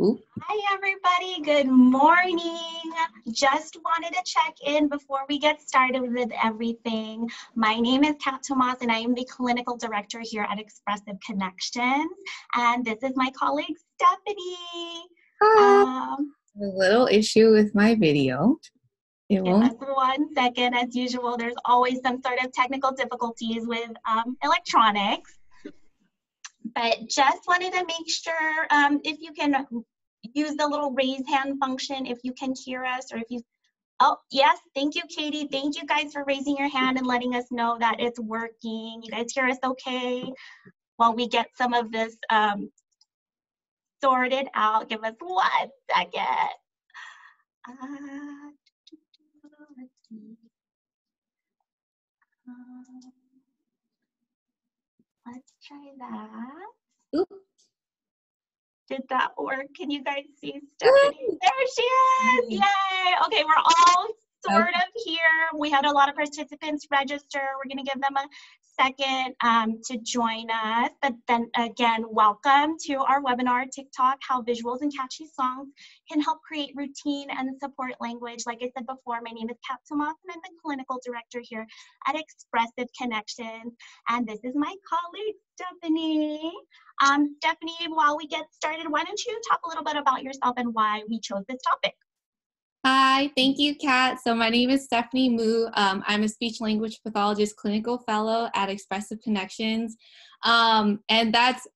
Ooh. Hi, everybody. Good morning. Just wanted to check in before we get started with everything. My name is Kat Tomas, and I am the clinical director here at Expressive Connections. And this is my colleague, Stephanie. A little issue with my video. It Give us won't. 1 second. As usual, there's always some sort of technical difficulties with electronics. But just wanted to make sure if you can use the little raise hand function if you can hear us, or if you, oh yes, thank you, Katie. Thank you guys for raising your hand and letting us know that it's working. You guys hear us okay? While we get some of this sorted out, give us 1 second. Let's see. Let's try that. Ooh. Did that work? Can you guys see Stephanie? There she is! Yay! Okay, we're all sort of here. We had a lot of participants register. We're going to give them a second to join us. But then again, welcome to our webinar, Tik Tok, How Visuals and Catchy Songs Can Help Create Routine and Support Language. Like I said before, my name is Kat Tomas, and I'm the clinical director here at Expressive Connections. And this is my colleague, Stephanie. Stephanie, while we get started, why don't you talk a little bit about yourself and why we chose this topic? Hi, thank you, Kat. So my name is Stephanie Mu. I'm a speech language pathologist clinical fellow at Expressive Connections. And that's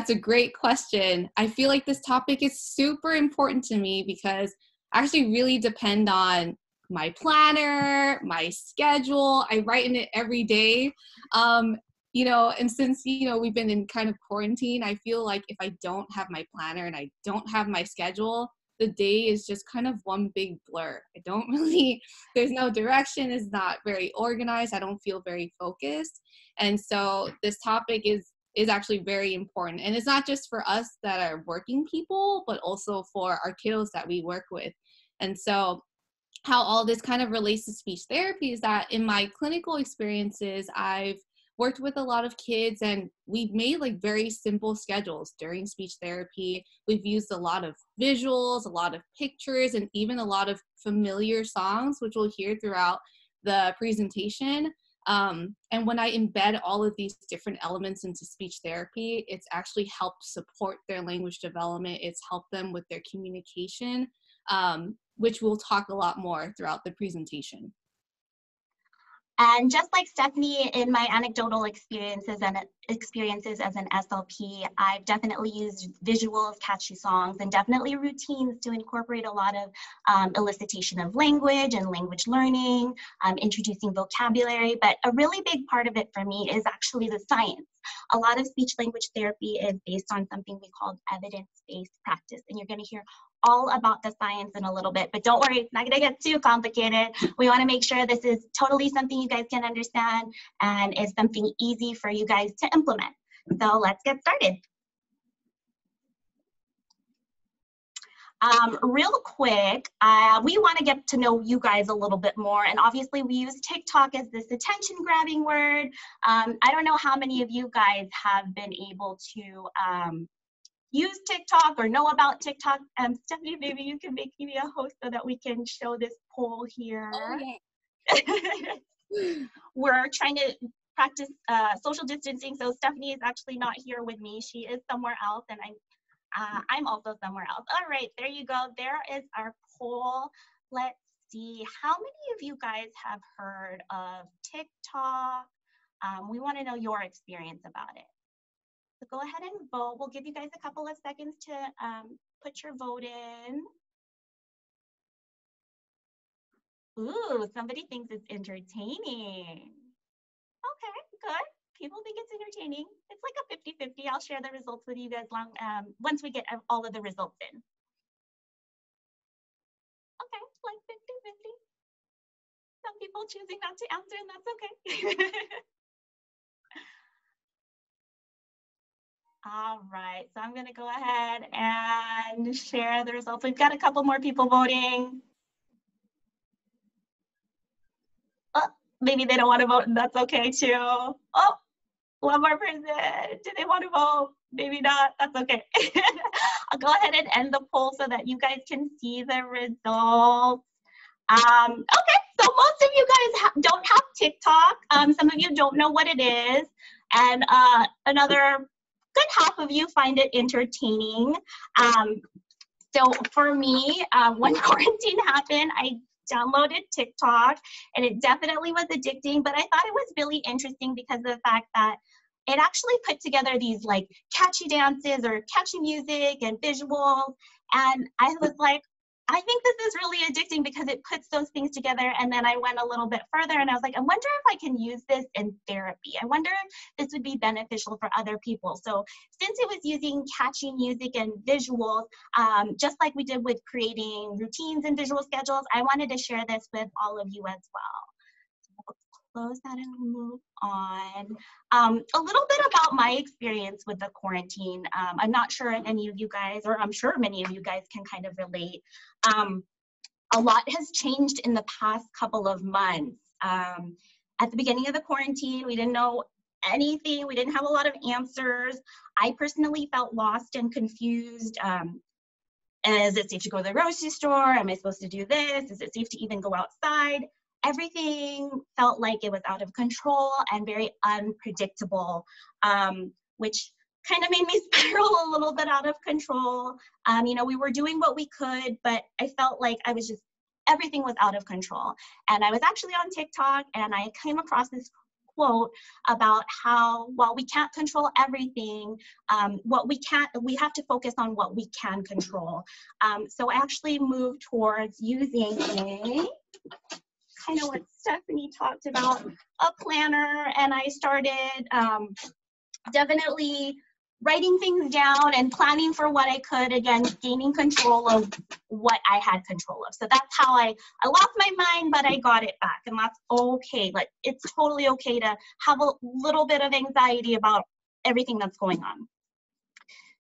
a great question. I feel like this topic is super important to me because I actually really depend on my planner, my schedule. I write in it every day. And since, we've been in kind of quarantine, I feel like if I don't have my planner and I don't have my schedule, the day is just kind of one big blur. There's no direction, it's not very organized, I don't feel very focused. And so this topic is actually very important. And it's not just for us that are working people, but also for our kiddos that we work with. And so how all this kind of relates to speech therapy is that in my clinical experiences, I've worked with a lot of kids, and we've made like very simple schedules during speech therapy. We've used a lot of visuals, a lot of pictures, and even a lot of familiar songs, which we'll hear throughout the presentation. And when I embed all of these different elements into speech therapy, it's actually helped support their language development. It's helped them with their communication, which we'll talk a lot more throughout the presentation. And just like Stephanie, in my anecdotal experiences as an SLP, I've definitely used visuals, catchy songs, and definitely routines to incorporate a lot of elicitation of language and language learning, introducing vocabulary. But a really big part of it for me is actually the science. A lot of speech language therapy is based on something we call evidence-based practice, and you're going to hear all about the science in a little bit, but don't worry, it's not gonna get too complicated. We wanna make sure this is totally something you guys can understand and is something easy for you guys to implement. So let's get started. Real quick, we want to get to know you guys a little bit more, and obviously we use TikTok as this attention-grabbing word. I don't know how many of you guys have been able to use TikTok or know about TikTok. Stephanie, maybe you can make me a host so that we can show this poll here. Oh, yeah. We're trying to practice social distancing, so Stephanie is actually not here with me. She is somewhere else, and I'm also somewhere else. All right, there you go. There is our poll. Let's see. How many of you guys have heard of TikTok? We want to know your experience about it. So go ahead and vote. We'll give you guys a couple of seconds to put your vote in. Ooh, somebody thinks it's entertaining. Okay, good. People think it's entertaining. It's like a 50-50. I'll share the results with you guys once we get all of the results in. Okay, like 50-50. Some people choosing not to answer, and that's okay. All right, so I'm going to go ahead and share the results. We've got a couple more people voting. Oh, maybe they don't want to vote, and that's okay too. Oh, one more person. Do they want to vote? Maybe not, that's okay. I'll go ahead and end the poll so that you guys can see the results. Okay, so most of you guys don't have TikTok. Some of you don't know what it is. And another good half of you find it entertaining. So for me, when quarantine happened, I downloaded TikTok, and it definitely was addicting, but I thought it was really interesting because of the fact that it actually put together these like catchy dances or catchy music and visuals. And I was like, I think this is really addicting because it puts those things together. And then I went a little bit further and I was like, I wonder if I can use this in therapy. I wonder if this would be beneficial for other people. So since it was using catchy music and visuals, just like we did with creating routines and visual schedules, I wanted to share this with all of you as well. Close that and move on. A little bit about my experience with the quarantine. I'm not sure if any of you guys, or I'm sure many of you guys can kind of relate. A lot has changed in the past couple of months. At the beginning of the quarantine, we didn't know anything. We didn't have a lot of answers. I personally felt lost and confused. Is it safe to go to the grocery store? Am I supposed to do this? Is it safe to even go outside? Everything felt like it was out of control and very unpredictable, which kind of made me spiral a little bit out of control. You know, we were doing what we could, but I felt like everything was out of control. And I was actually on TikTok and I came across this quote about how, while we can't control everything, we have to focus on what we can control. So I actually moved towards using kind of what Stephanie talked about, a planner, and I started definitely writing things down and planning for what I could, again, gaining control of what I had control of. So that's how I lost my mind, but I got it back, and that's okay. Like, it's totally okay to have a little bit of anxiety about everything that's going on.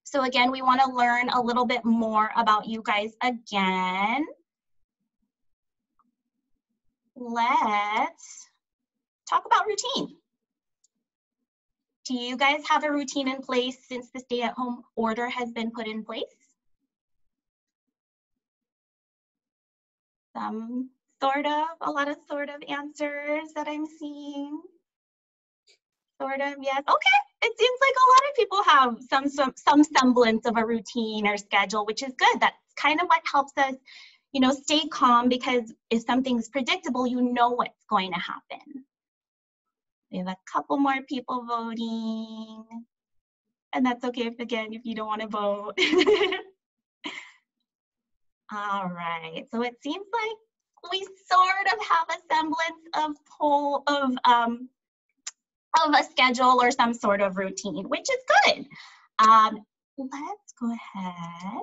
So again, we want to learn a little bit more about you guys again. Let's talk about routine. Do you guys have a routine in place since the stay-at-home order has been put in place? Some sort of, a lot of sort of answers that I'm seeing. Sort of, yes. Okay, it seems like a lot of people have some semblance of a routine or schedule, which is good. That's kind of what helps us, you know, stay calm, because if something's predictable, you know what's going to happen. We have a couple more people voting, and that's okay if you don't want to vote. All right, so it seems like we sort of have a semblance of a schedule or some sort of routine, which is good. Let's go ahead.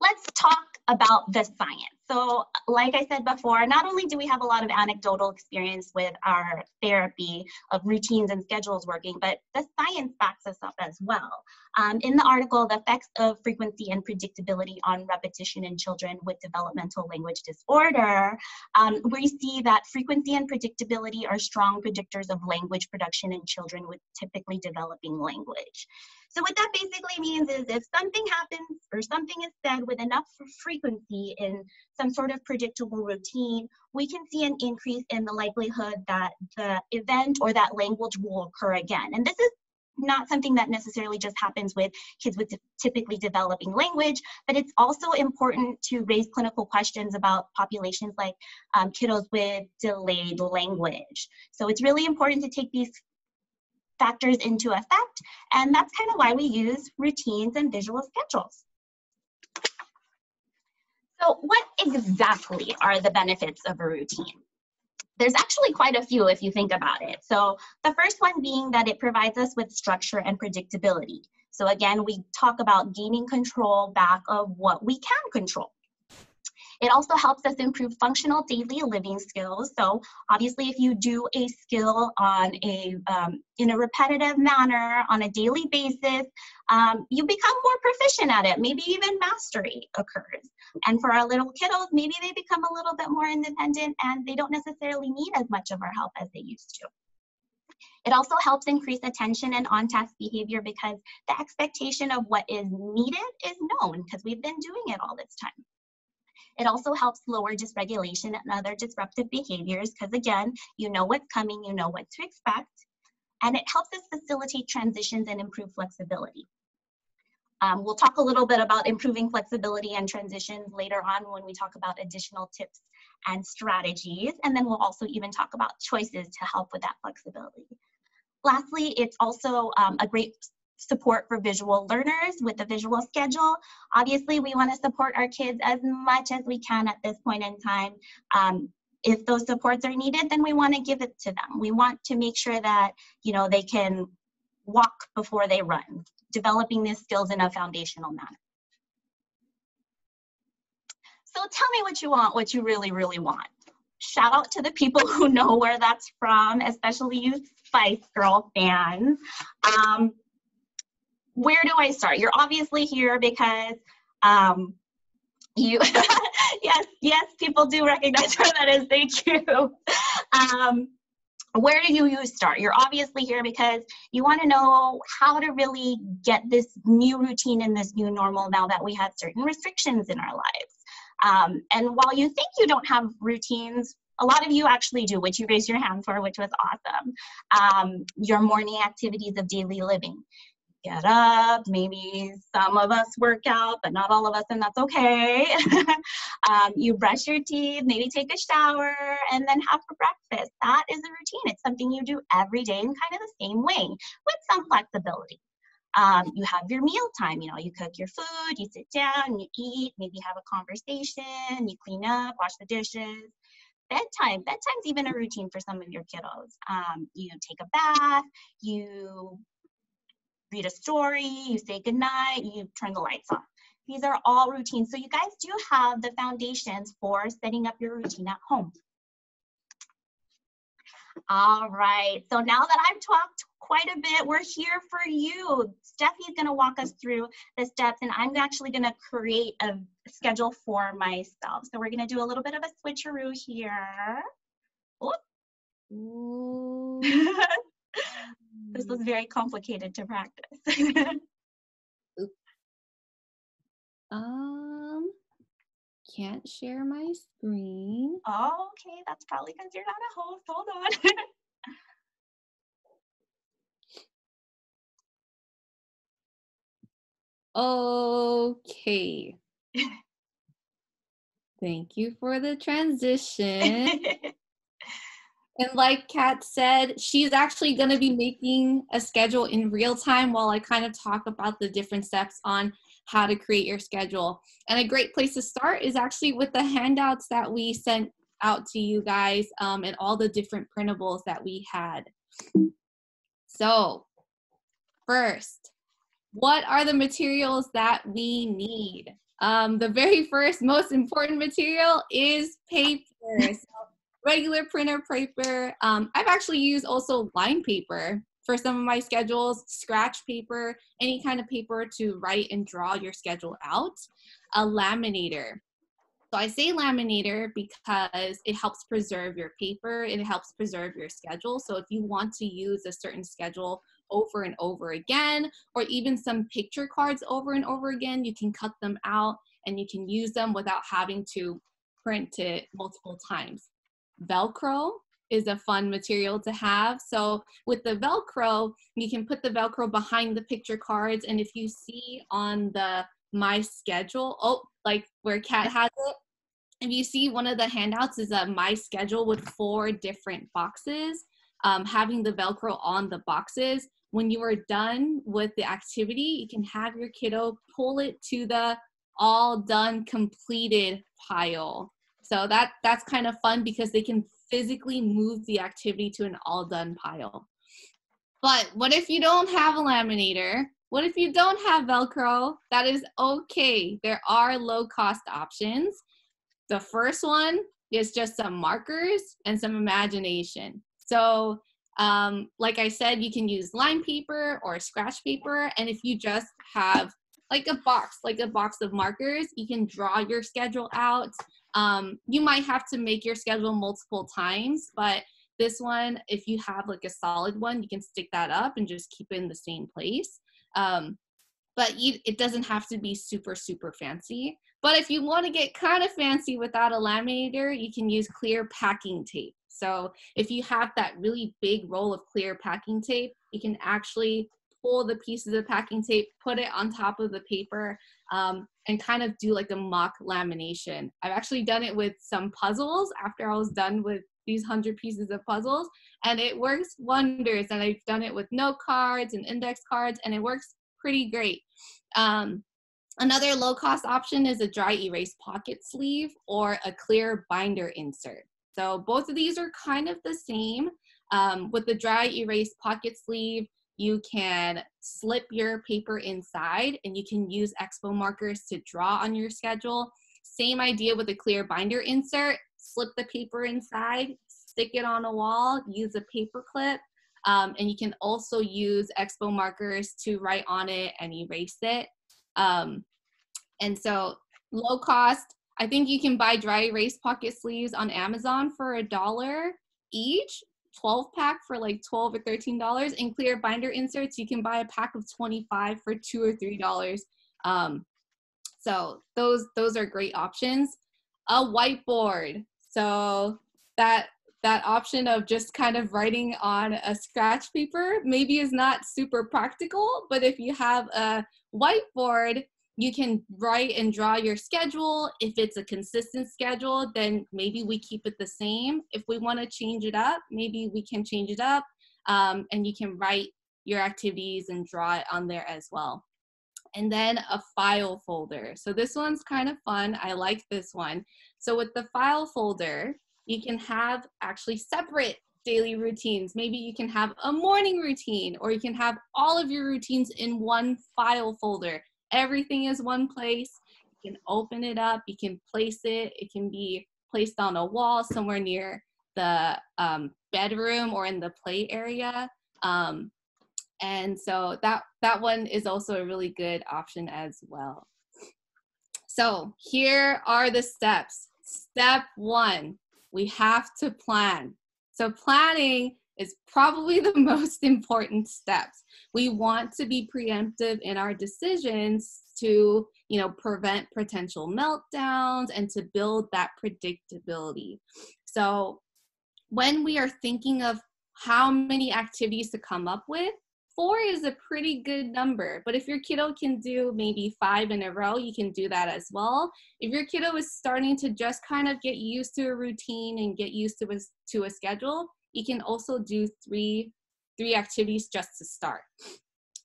Let's talk about the science. So like I said before, not only do we have a lot of anecdotal experience with our therapy of routines and schedules working, but the science backs us up as well. In the article, The Effects of Frequency and Predictability on Repetition in Children with Developmental Language Disorder, we see that frequency and predictability are strong predictors of language production in children with typically developing language. So what that basically means is if something happens or something is said with enough frequency in some sort of predictable routine, we can see an increase in the likelihood that the event or that language will occur again. And this is not something that necessarily just happens with kids with typically developing language, but it's also important to raise clinical questions about populations like kiddos with delayed language. So it's really important to take these factors into effect, and that's kind of why we use routines and visual schedules. So what exactly are the benefits of a routine? There's actually quite a few if you think about it. So the first one being that it provides us with structure and predictability. So again, we talk about gaining control back of what we can control. It also helps us improve functional daily living skills. So obviously, if you do a skill on in a repetitive manner on a daily basis, you become more proficient at it. Maybe even mastery occurs. And for our little kiddos, maybe they become a little bit more independent and they don't necessarily need as much of our help as they used to. It also helps increase attention and on-task behavior because the expectation of what is needed is known because we've been doing it all this time. It also helps lower dysregulation and other disruptive behaviors because, again, you know what's coming, you know what to expect, and it helps us facilitate transitions and improve flexibility. We'll talk a little bit about improving flexibility and transitions later on when we talk about additional tips and strategies, and then we'll also even talk about choices to help with that flexibility. Lastly, it's also a great support for visual learners with a visual schedule. Obviously, we want to support our kids as much as we can at this point in time. If those supports are needed, then we want to give it to them. We want to make sure that, you know, they can walk before they run, developing these skills in a foundational manner. So tell me what you want, what you really, really want. Shout out to the people who know where that's from, especially you Spice Girl fans. Where do I start? You're obviously here because you, yes, people do recognize where that is, they do. Where do you start? You're obviously here because you want to know how to really get this new routine and this new normal now that we have certain restrictions in our lives. And while you think you don't have routines, a lot of you actually do, which you raised your hand for, which was awesome. Your morning activities of daily living. Get up, maybe some of us work out, but not all of us, and that's okay. You brush your teeth, maybe take a shower, and then have for breakfast. That is a routine. It's something you do every day in kind of the same way with some flexibility. You have your meal time, you know, you cook your food, you sit down, you eat, maybe have a conversation, you clean up, wash the dishes. Bedtime's even a routine for some of your kiddos. You take a bath, you read a story, you say goodnight, you turn the lights off. These are all routines. So you guys do have the foundations for setting up your routine at home. All right, so now that I've talked quite a bit, we're here for you. Steffi's gonna walk us through the steps, and I'm actually gonna create a schedule for myself. So we're gonna do a little bit of a switcheroo here. This was very complicated to practice. Can't share my screen. Oh, okay, that's probably because you're not a host. Hold on. Okay. Thank you for the transition. And like Kat said, she's actually going to be making a schedule in real time while I kind of talk about the different steps on how to create your schedule. And a great place to start is actually with the handouts that we sent out to you guys and all the different printables that we had. So first, what are the materials that we need? The very first most important material is paper. So regular printer paper. I've actually used also line paper for some of my schedules, scratch paper, any kind of paper to write and draw your schedule out. A laminator. So I say laminator because it helps preserve your paper, it helps preserve your schedule. So if you want to use a certain schedule over and over again, or even some picture cards over and over again, you can cut them out and you can use them without having to print it multiple times. Velcro is a fun material to have. So with the Velcro, you can put the Velcro behind the picture cards. And if you see on the My Schedule, like where Kat has it, if you see one of the handouts is a My Schedule with 4 different boxes, having the Velcro on the boxes. When you are done with the activity, you can have your kiddo pull it to the all done completed pile. So that's kind of fun because they can physically move the activity to an all done pile. But what if you don't have a laminator? What if you don't have Velcro? That is okay. There are low cost options. The first one is just some markers and some imagination. So like I said, you can use line paper or scratch paper. And if you just have like a box of markers, you can draw your schedule out. You might have to make your schedule multiple times, but this one, if you have like a solid one, you can stick that up and just keep it in the same place. But it doesn't have to be super, super fancy. But if you want to get kind of fancy without a laminator, you can use clear packing tape. So if you have that really big roll of clear packing tape, you can actually pull the pieces of packing tape, put it on top of the paper, and kind of do like a mock lamination. I've actually done it with some puzzles after I was done with these 100 pieces of puzzles, and it works wonders. And I've done it with note cards and index cards, and it works pretty great. Another low-cost option is a dry erase pocket sleeve or a clear binder insert. So both of these are kind of the same. With the dry erase pocket sleeve, you can slip your paper inside and you can use expo markers to draw on your schedule. Same idea with a clear binder insert. Slip the paper inside, stick it on a wall, use a paper clip, and you can also use expo markers to write on it and erase it. And so low cost, I think you can buy dry erase pocket sleeves on Amazon for $1 each, 12 pack for like $12 or $13. And clear binder inserts, you can buy a pack of 25 for $2 or $3. So those are great options. A whiteboard. So that option of just kind of writing on a scratch paper maybe is not super practical, but if you have a whiteboard, you can write and draw your schedule. If it's a consistent schedule, then maybe we keep it the same. If we want to change it up, maybe we can change it up, and you can write your activities and draw it on there as well. And then a file folder. So this one's kind of fun. I like this one. So with the file folder, you can have actually separate daily routines. Maybe you can have a morning routine, or you can have all of your routines in one file folder. Everything is one place. You can open it up, you can place it. It can be placed on a wall somewhere near the bedroom or in the play area. And so that one is also a really good option as well. So here are the steps. Step 1, we have to plan. So planning is probably the most important steps. We want to be preemptive in our decisions to, prevent potential meltdowns and to build that predictability. So when we are thinking of how many activities to come up with, 4 is a pretty good number. But if your kiddo can do maybe 5 in a row, you can do that as well. If your kiddo is starting to just kind of get used to a routine and get used to a schedule, you can also do three activities just to start.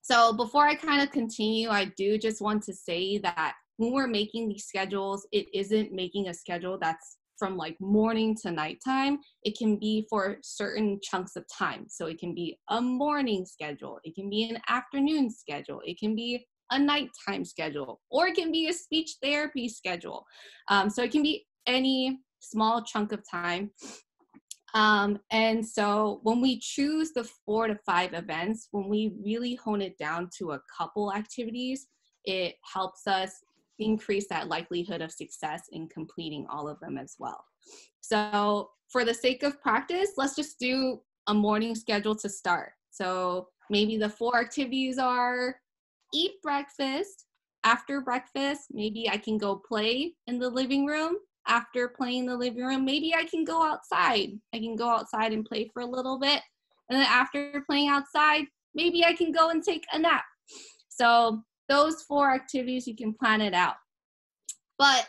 So before I kind of continue, I do just want to say that when we're making these schedules, it isn't making a schedule that's from like morning to nighttime. It can be for certain chunks of time. So it can be a morning schedule, it can be an afternoon schedule, it can be a nighttime schedule, or it can be a speech therapy schedule. So it can be any small chunk of time. And so when we choose the 4 to 5 events, when we really hone it down to a couple activities, it helps us increase that likelihood of success in completing all of them as well. So for the sake of practice, let's just do a morning schedule to start. So maybe the 4 activities are eat breakfast. After breakfast, maybe I can go play in the living room. After playing in the living room, maybe I can go outside. I can go outside and play for a little bit. And then after playing outside, maybe I can go and take a nap. So those 4 activities, you can plan it out. But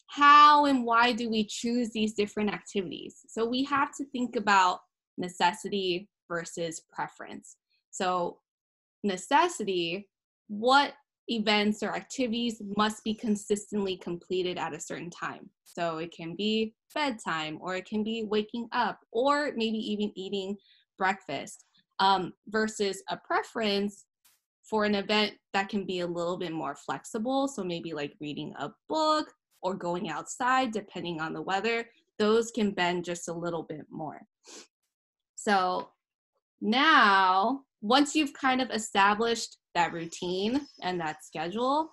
how and why do we choose these different activities? So we have to think about necessity versus preference. So necessity, what events or activities must be consistently completed at a certain time. So it can be bedtime, or it can be waking up, or maybe even eating breakfast, versus a preference for an event that can be a little bit more flexible. So maybe like reading a book or going outside, depending on the weather, those can bend just a little bit more. So now, once you've kind of established that routine and that schedule,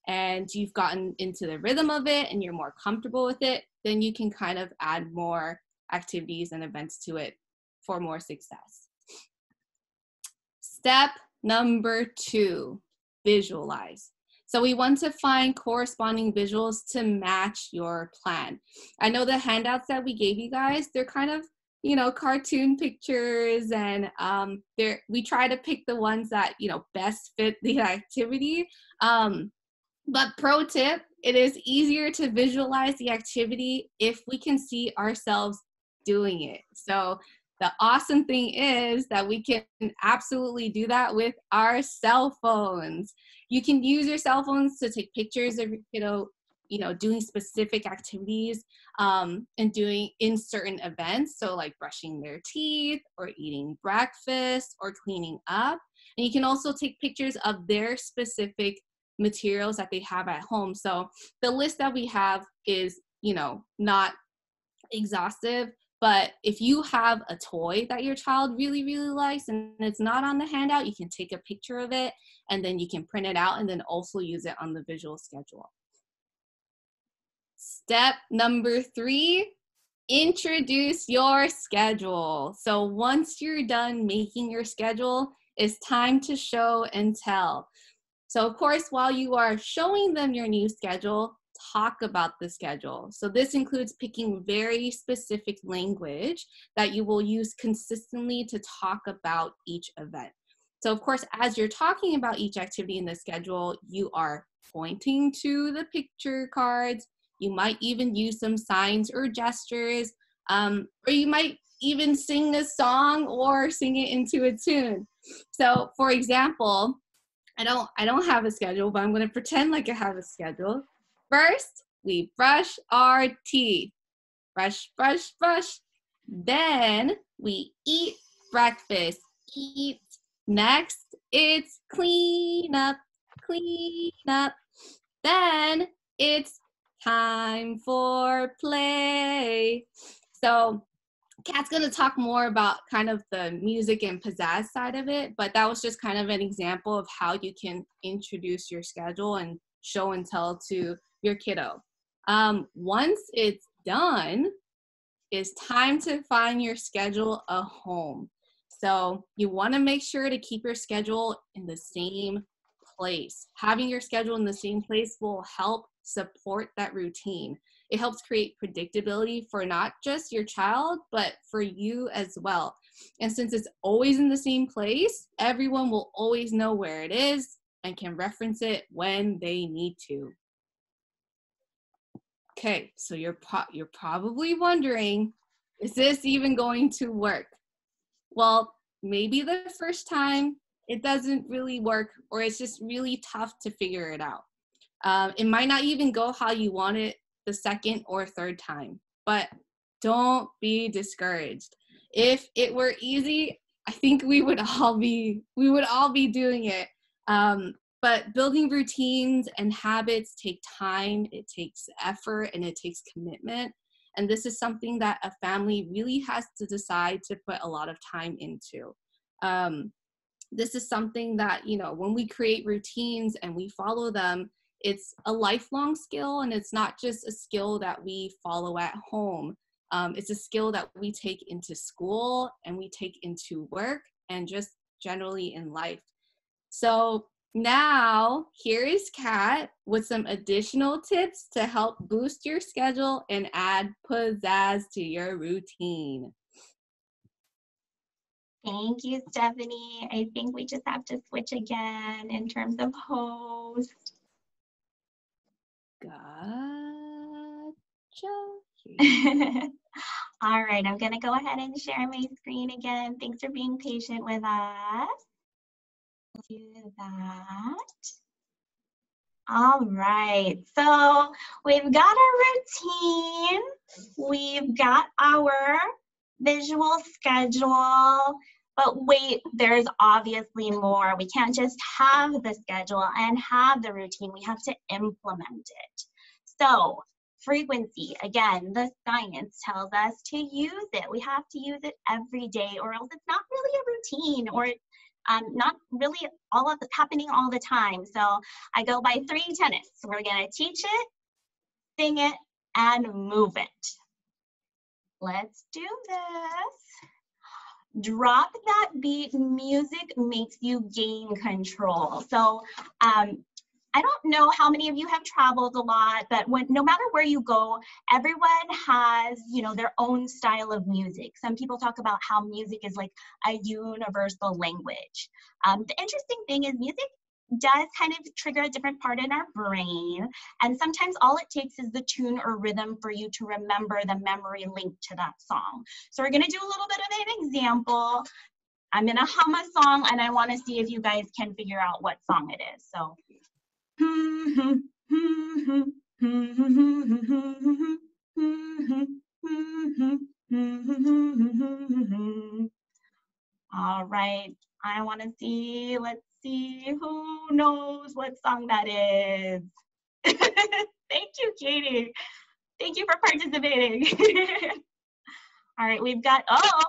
and you've gotten into the rhythm of it and you're more comfortable with it, then you can kind of add more activities and events to it for more success. Step number 2, visualize. So we want to find corresponding visuals to match your plan. I know the handouts that we gave you guys, they're kind of, cartoon pictures, and we try to pick the ones that, best fit the activity. But pro tip, it is easier to visualize the activity if we can see ourselves doing it. So the awesome thing is that we can absolutely do that with our cell phones. You can use your cell phones to take pictures of, doing specific activities and doing in certain events. So like brushing their teeth or eating breakfast or cleaning up. And you can also take pictures of their specific materials that they have at home. So the list that we have is, not exhaustive, but if you have a toy that your child really, really likes and it's not on the handout, you can take a picture of it and then you can print it out and then also use it on the visual schedule. Step number 3, introduce your schedule. So once you're done making your schedule, it's time to show and tell. So of course, while you are showing them your new schedule, talk about the schedule. So this includes picking very specific language that you will use consistently to talk about each event. So of course, as you're talking about each activity in the schedule, you are pointing to the picture cards. You might even use some signs or gestures, or you might even sing a song or sing it into a tune. So for example, I don't have a schedule, but I'm going to pretend like I have a schedule. First, we brush our teeth. Brush, brush, brush. Then we eat breakfast. Eat. Next, it's clean up, clean up. Then it's time for play. So Kat's going to talk more about kind of the music and pizzazz side of it, but that was just kind of an example of how you can introduce your schedule and show and tell to your kiddo. Once it's done, it's time to find your schedule a home. So you want to make sure to keep your schedule in the same place. Having your schedule in the same place will help support that routine. It helps create predictability for not just your child, but for you as well. And since it's always in the same place, everyone will always know where it is and can reference it when they need to. Okay, so you're probably wondering, is this even going to work? Well, maybe the first time it doesn't really work, or it's just really tough to figure it out. It might not even go how you want it the second or third time, but don't be discouraged. If it were easy, I think we would all be doing it. But building routines and habits take time, it takes effort, and it takes commitment. And this is something that a family really has to decide to put a lot of time into. This is something that, when we create routines and we follow them, it's a lifelong skill, and it's not just a skill that we follow at home. It's a skill that we take into school and we take into work and just generally in life. So now here is Kat with some additional tips to help boost your schedule and add pizzazz to your routine. Thank you, Stephanie. I think we just have to switch again in terms of host. Gotcha. All right, I'm gonna go ahead and share my screen again. Thanks for being patient with us. Do that. All right, so we've got our routine. We've got our visual schedule, but wait, there's obviously more. We can't just have the schedule and have the routine. We have to implement it. So frequency, again, the science tells us to use it. We have to use it every day, or else it's not really a routine, or not really happening all the time. So I go by 3 tenets. We're gonna teach it, sing it, and move it. Let's do this. drop that beat. Music makes you gain control. So I don't know how many of you have traveled a lot, but no matter where you go, everyone has, you know, their own style of music. Some people talk about how music is like a universal language. The interesting thing is music does kind of trigger a different part in our brain. And sometimes all it takes is the tune or rhythm for you to remember the memory linked to that song. So we're gonna do a little bit of an example. I'm gonna hum a song and I wanna see if you guys can figure out what song it is. So. All right, I want to see, let's see who knows what song that is. Thank you, Katie. Thank you for participating. All right, we've got, oh,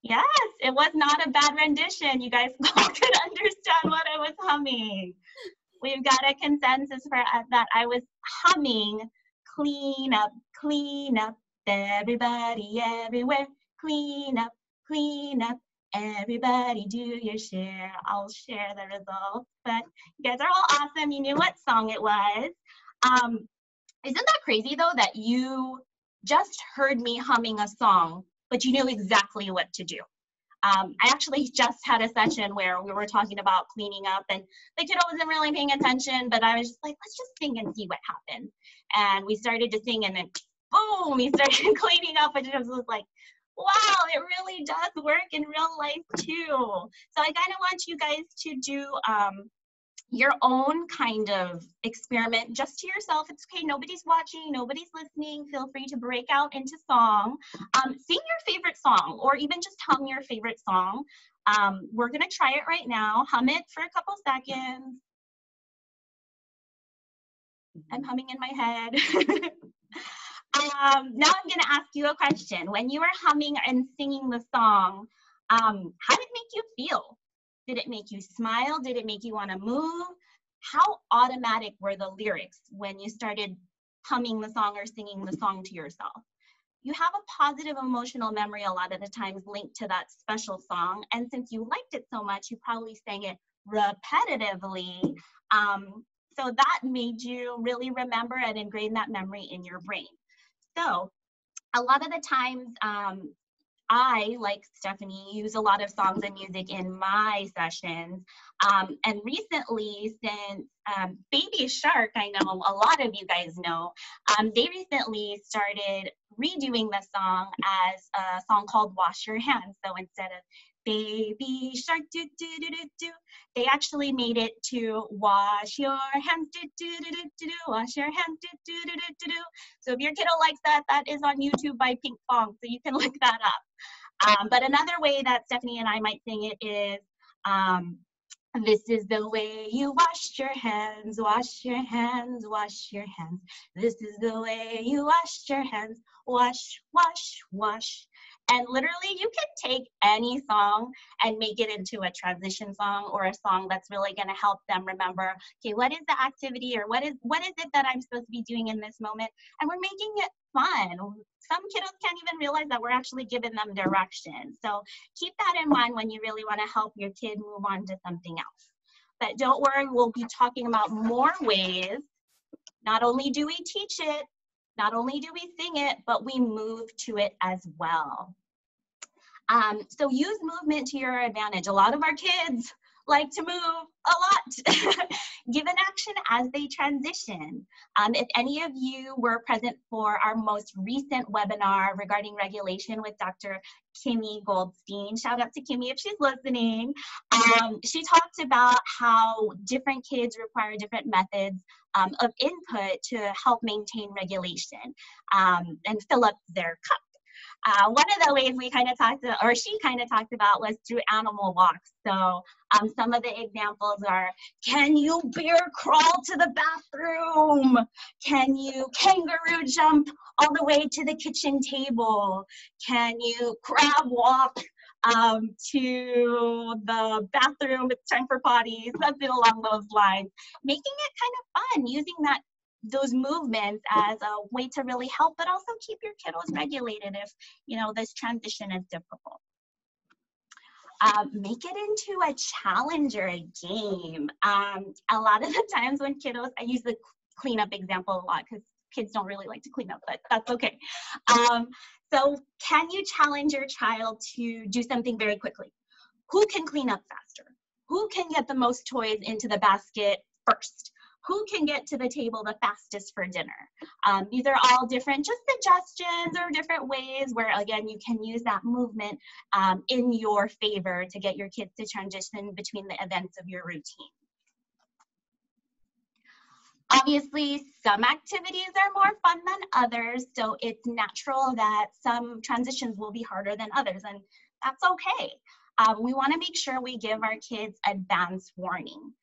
yes, it was not a bad rendition. You guys all could understand what I was humming. We've got a consensus for that I was humming, clean up, everybody, everywhere, clean up, everybody do your share. I'll share the results, but you guys are all awesome. You knew what song it was. Isn't that crazy though, that you just heard me humming a song, but you knew exactly what to do? I actually just had a session where we were talking about cleaning up and the kiddo wasn't really paying attention, but I was just like, let's just sing and see what happens. And we started to sing and then boom, we started cleaning up, and it was like, wow, it really does work in real life too. So I kind of want you guys to do your own kind of experiment just to yourself. It's okay, nobody's watching, nobody's listening. Feel free to break out into song. Sing your favorite song, or even just hum your favorite song. We're gonna try it right now. Hum it for a couple seconds. I'm humming in my head. Now I'm gonna ask you a question. When you were humming and singing the song, how did it make you feel? Did it make you smile? Did it make you want to move? How automatic were the lyrics when you started humming the song or singing the song to yourself? You have a positive emotional memory a lot of the times linked to that special song. And since you liked it so much, you probably sang it repetitively. So that made you really remember and ingrain that memory in your brain. So a lot of the times, I, like Stephanie, use a lot of songs and music in my sessions. And recently, since Baby Shark, I know a lot of you guys know, they recently started redoing the song as a song called Wash Your Hands. So instead of Baby Shark, do, do, do, do, do, they actually made it to Wash Your Hands, do, do, do, do, do, do, wash your hands, do, do, do, do, do, do. So if your kiddo likes that, that is on YouTube by Pink Fong, so you can look that up. But another way that Stephanie and I might sing it is, this is the way you wash your hands, wash your hands, wash your hands. This is the way you wash your hands, wash, wash, wash. And literally you can take any song and make it into a transition song or a song that's really gonna help them remember, okay, what is the activity, or what is it that I'm supposed to be doing in this moment? And we're making it fun. Some kiddos can't even realize that we're actually giving them direction. So keep that in mind when you really wanna help your kid move on to something else. But don't worry, we'll be talking about more ways. Not only do we teach it, not only do we sing it, but we move to it as well. So use movement to your advantage. A lot of our kids like to move a lot. Give an action as they transition. If any of you were present for our most recent webinar regarding regulation with Dr. Kimmy Goldstein, shout out to Kimmy if she's listening. She talked about how different kids require different methods of input to help maintain regulation and fill up their cup. One of the ways we kind of talked about, or she kind of talked about, was through animal walks. So some of the examples are, can you bear crawl to the bathroom? Can you kangaroo jump all the way to the kitchen table? Can you crab walk to the bathroom? It's time for potty, something along those lines. Making it kind of fun, using those movements as a way to really help, but also keep your kiddos regulated if, you know, this transition is difficult. Make it into a challenge or a game. A lot of the times when kiddos, I use the cleanup example a lot because kids don't really like to clean up, but that's okay. So can you challenge your child to do something very quickly? Who can clean up faster? Who can get the most toys into the basket first? Who can get to the table the fastest for dinner? These are all different just suggestions or different ways where, again, you can use that movement in your favor to get your kids to transition between the events of your routine. Obviously, some activities are more fun than others, so it's natural that some transitions will be harder than others, and that's okay. We want to make sure we give our kids advance warning.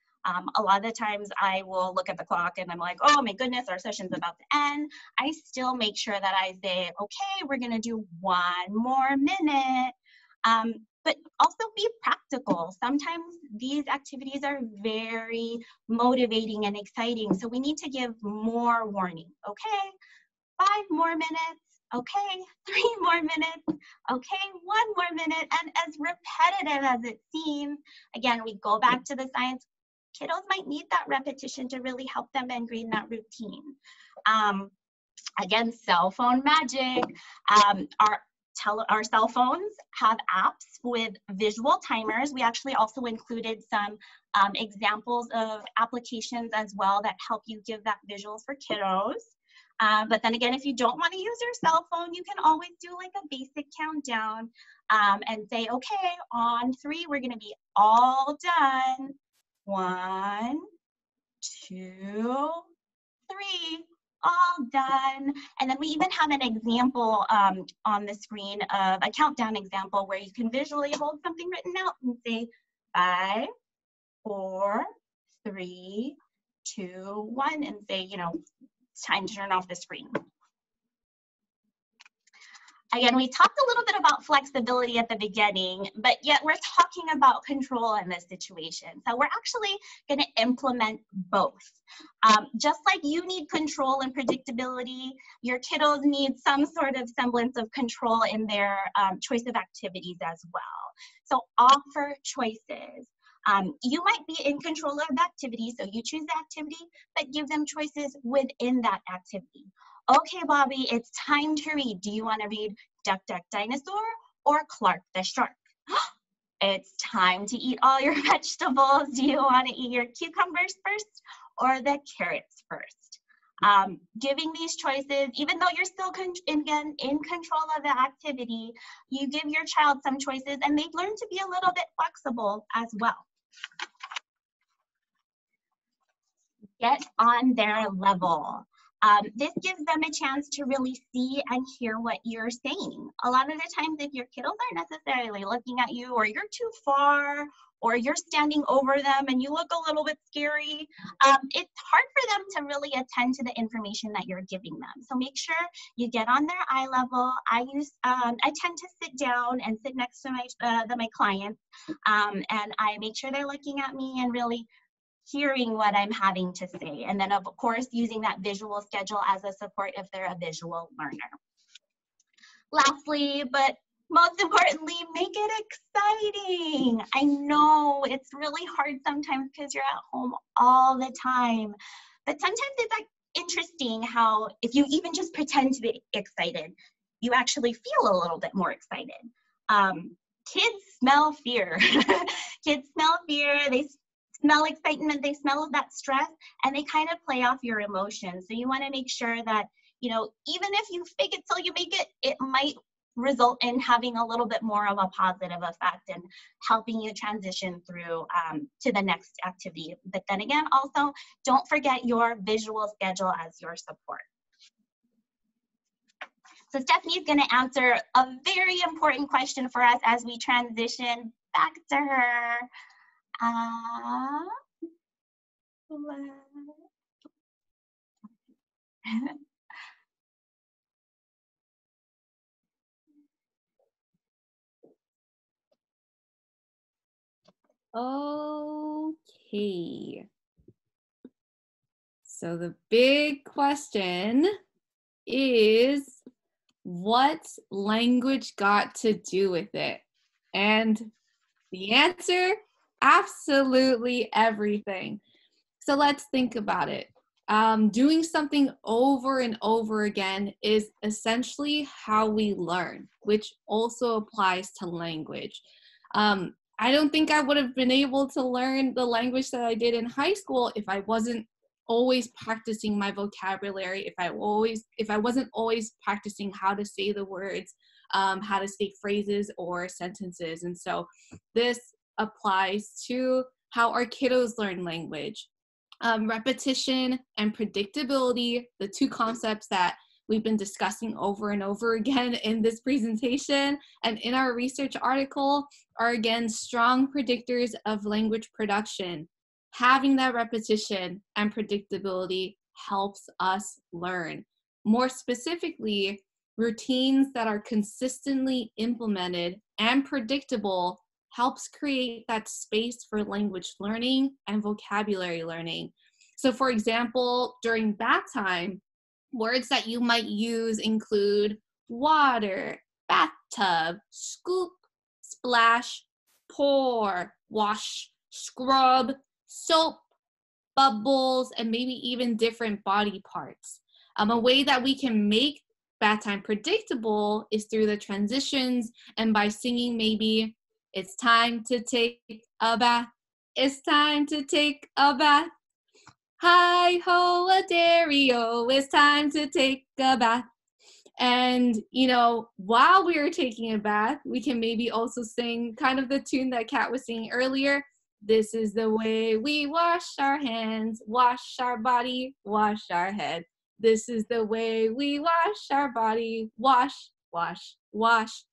A lot of the times I will look at the clock and I'm like, oh my goodness, our session's about to end. I still make sure that I say, okay, we're gonna do 1 more minute. But also be practical. Sometimes these activities are very motivating and exciting, so we need to give more warning. Okay, 5 more minutes. Okay, 3 more minutes. Okay, 1 more minute. And as repetitive as it seems, again, we go back to the science. Kiddos might need that repetition to really help them ingrain that routine. Again, cell phone magic. Our cell phones have apps with visual timers. We actually also included some examples of applications as well that help you give that visuals for kiddos. But then again, if you don't want to use your cell phone, you can always do like a basic countdown and say, okay, on 3, we're going to be all done. 1, 2, 3, all done. And then we even have an example on the screen of a countdown example where you can visually hold something written out and say 5, 4, 3, 2, 1, and say, you know, it's time to turn off the screen. Again, we talked a little bit about flexibility at the beginning, but yet we're talking about control in this situation. So we're actually going to implement both. Just like you need control and predictability, your kiddos need some sort of semblance of control in their choice of activities as well. So offer choices. You might be in control of the activity, so you choose the activity, but give them choices within that activity. Okay, Bobby, it's time to read. Do you want to read Duck, Duck, Dinosaur or Clark the Shark? It's time to eat all your vegetables. Do you want to eat your cucumbers first or the carrots first? Giving these choices, even though you're still in control of the activity, you give your child some choices and they learn to be a little bit flexible as well. Get on their level. This gives them a chance to really see and hear what you're saying. A lot of the times, if your kiddos aren't necessarily looking at you, or you're too far, or you're standing over them and you look a little bit scary, it's hard for them to really attend to the information that you're giving them. So make sure you get on their eye level. I tend to sit down and sit next to my clients, and I make sure they're looking at me and really hearing what I'm having to say. And then of course, using that visual schedule as a support if they're a visual learner. Lastly, but most importantly, make it exciting. I know it's really hard sometimes because you're at home all the time, but sometimes it's like interesting how if you even just pretend to be excited, you actually feel a little bit more excited. Kids smell fear. Kids smell fear. They smell excitement, they smell that stress, and they kind of play off your emotions. So you want to make sure that, you know, even if you fake it till you make it, it might result in having a little bit more of a positive effect and helping you transition through to the next activity. But then again, also, don't forget your visual schedule as your support. So Stephanie's going to answer a very important question for us as we transition back to her. Okay. So the big question is, what's language got to do with it? And The answer, absolutely everything. So let's think about it. Doing something over and over again is essentially how we learn, which also applies to language. I don't think I would have been able to learn the language that I did in high school if I wasn't always practicing my vocabulary, if I wasn't always practicing how to say the words, how to say phrases or sentences. And so this applies to how our kiddos learn language. Repetition and predictability, the two concepts that we've been discussing over and over again in this presentation and in our research article, are again strong predictors of language production. Having that repetition and predictability helps us learn. More specifically, routines that are consistently implemented and predictable helps create that space for language learning and vocabulary learning. So for example, during bath time, words that you might use include water, bathtub, scoop, splash, pour, wash, scrub, soap, bubbles, and maybe even different body parts. A way that we can make bath time predictable is through the transitions and by singing maybe, "It's time to take a bath. It's time to take a bath. Hi-ho-a-dairy-o, it's time to take a bath." And, while we are taking a bath, we can maybe also sing kind of the tune that Kat was singing earlier. "This is the way we wash our hands, wash our body, wash our head. This is the way we wash our body, wash, wash, wash."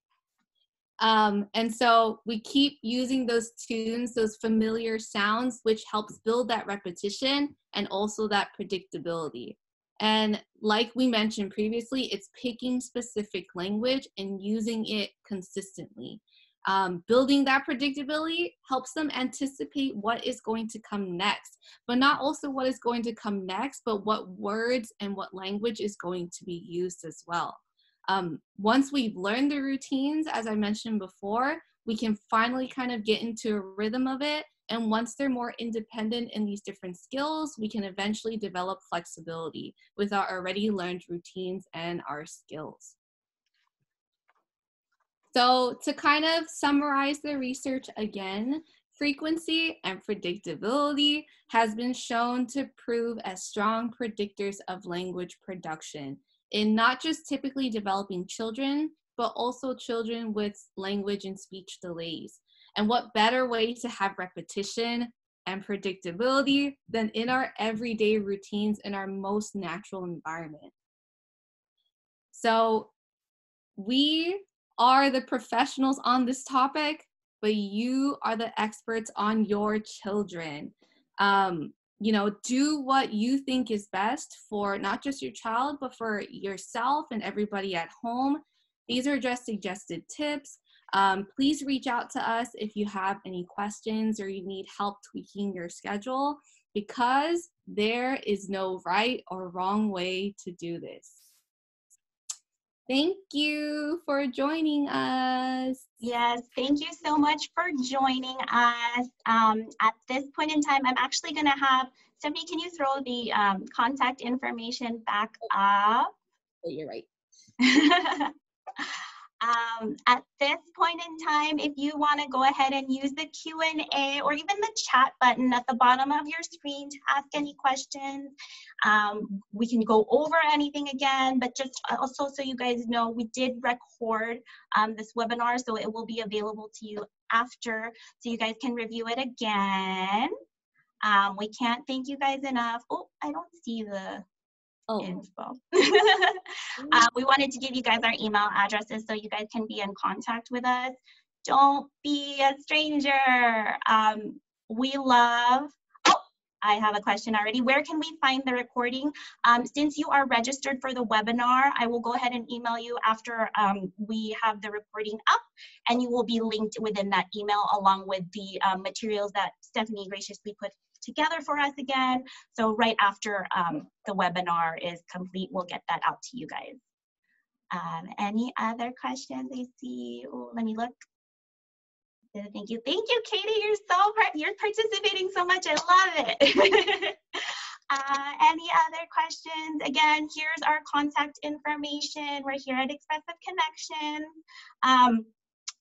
And so we keep using those tunes, those familiar sounds, which helps build that repetition and also that predictability. And like we mentioned previously, it's picking specific language and using it consistently. Building that predictability helps them anticipate what is going to come next, but not also what is going to come next, but what words and what language is going to be used as well. Once we've learned the routines, as I mentioned before, we can finally kind of get into a rhythm of it. And once they're more independent in these different skills, we can eventually develop flexibility with our already learned routines and our skills. So to kind of summarize the research again, frequency and predictability has been shown to prove as strong predictors of language production in not just typically developing children, but also children with language and speech delays. And what better way to have repetition and predictability than in our everyday routines in our most natural environment? So we are the professionals on this topic, but you are the experts on your children. Do what you think is best for not just your child, but for yourself and everybody at home. These are just suggested tips. Please reach out to us if you have any questions or you need help tweaking your schedule, because there is no right or wrong way to do this. Thank you for joining us. Yes, thank you so much for joining us. At this point in time, I'm actually going to have, Stephanie, can you throw the contact information back up? Oh, you're right. At this point in time, if you want to go ahead and use the Q&A or even the chat button at the bottom of your screen to ask any questions, we can go over anything again, but just also so you guys know, we did record this webinar, so it will be available to you after, so you guys can review it again. We can't thank you guys enough. Oh, I don't see the info. We wanted to give you guys our email addresses so you guys can be in contact with us. Don't be a stranger. We love, I have a question already. Where can we find the recording? Since you are registered for the webinar, I will go ahead and email you after we have the recording up, and you will be linked within that email along with the materials that Stephanie graciously put together for us again. So right after the webinar is complete, we'll get that out to you guys. Any other questions I see? Oh, let me look. Thank you. Thank you, Katie. You're participating so much. I love it. Any other questions? Again, here's our contact information. We're here at Expressive Connection.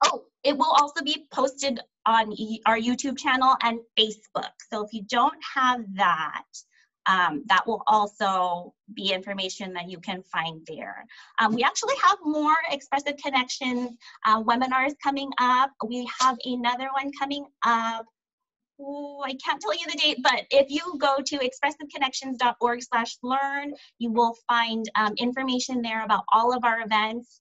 Oh, it will also be posted on our YouTube channel and Facebook. So if you don't have that, that will also be information that you can find there. We actually have more Expressive Connections webinars coming up. We have another one coming up. Ooh, I can't tell you the date, but if you go to expressiveconnections.org/learn, you will find information there about all of our events.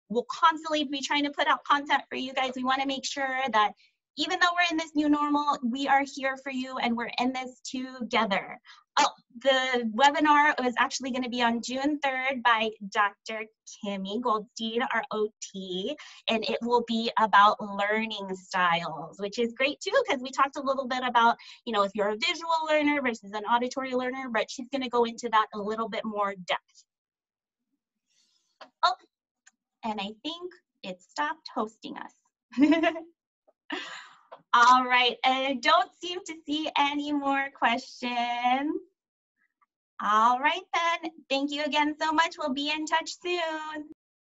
We'll constantly be trying to put out content for you guys. We want to make sure that even though we're in this new normal, we are here for you and we're in this together. Oh, the webinar was actually going to be on June 3rd by Dr. Kimmy Goldstein, our OT, and it will be about learning styles, which is great too, because we talked a little bit about, you know, if you're a visual learner versus an auditory learner, but she's going to go into that a little bit more depth. Oh, and I think it stopped hosting us. All right, and I don't seem to see any more questions. All right then, thank you again so much. We'll be in touch soon.